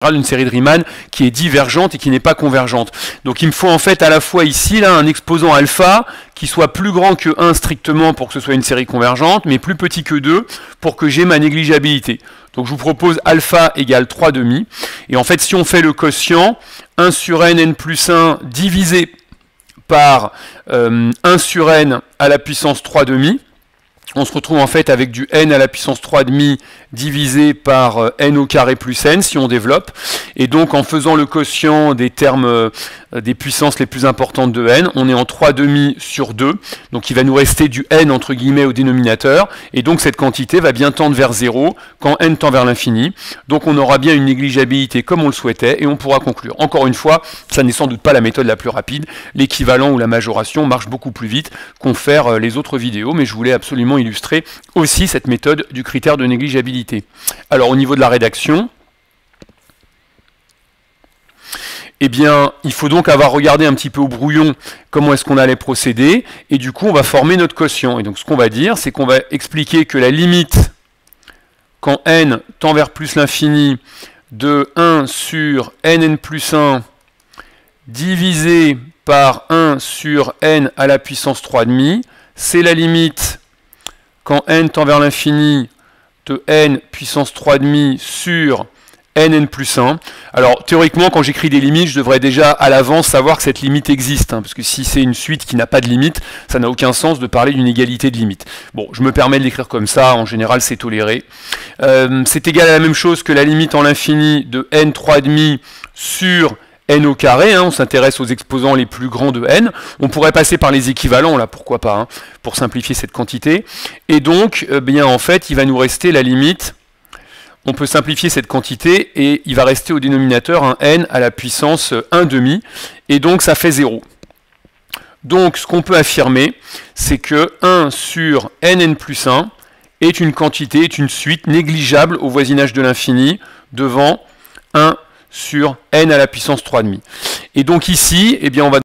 une série de Riemann qui est divergente et qui n'est pas convergente. Donc il me faut en fait à la fois ici là un exposant alpha qui soit plus grand que 1 strictement pour que ce soit une série convergente, mais plus petit que 2 pour que j'ai ma négligeabilité. Donc je vous propose alpha égale 3,5. Et en fait si on fait le quotient, 1 sur n plus 1 divisé par 1 sur n à la puissance 3,5, on se retrouve en fait avec du n à la puissance 3,5 divisé par n au carré plus n si on développe. Et donc en faisant le quotient des termes des puissances les plus importantes de n, on est en 3,5 sur 2. Donc il va nous rester du n entre guillemets au dénominateur. Et donc cette quantité va bien tendre vers 0 quand n tend vers l'infini. Donc on aura bien une négligeabilité comme on le souhaitait et on pourra conclure. Encore une fois, ça n'est sans doute pas la méthode la plus rapide. L'équivalent ou la majoration marche beaucoup plus vite qu'ont fait les autres vidéos, mais je voulais absolument illustrer aussi cette méthode du critère de négligeabilité. Alors au niveau de la rédaction, eh bien, il faut donc avoir regardé un petit peu au brouillon comment est-ce qu'on allait procéder, et du coup on va former notre quotient. Et donc ce qu'on va dire, c'est qu'on va expliquer que la limite quand n tend vers plus l'infini de 1 sur nn plus 1 divisé par 1 sur n à la puissance 3,5, c'est la limite quand n tend vers l'infini de n puissance 3,5 sur nn plus 1. Alors théoriquement, quand j'écris des limites, je devrais déjà à l'avance savoir que cette limite existe, parce que si c'est une suite qui n'a pas de limite, ça n'a aucun sens de parler d'une égalité de limite. Bon, je me permets de l'écrire comme ça, en général c'est toléré. C'est égal à la même chose que la limite en l'infini de n 3,5 sur n au carré, on s'intéresse aux exposants les plus grands de n. On pourrait passer par les équivalents, là, pourquoi pas, pour simplifier cette quantité. Et donc, bien en fait, il va nous rester la limite. On peut simplifier cette quantité et il va rester au dénominateur un n à la puissance 1,5. Et donc, ça fait 0. Donc, ce qu'on peut affirmer, c'est que 1 sur nn plus 1 est une quantité, est une suite négligeable au voisinage de l'infini devant 1 sur n à la puissance 3,5. Et donc ici, eh bien, on va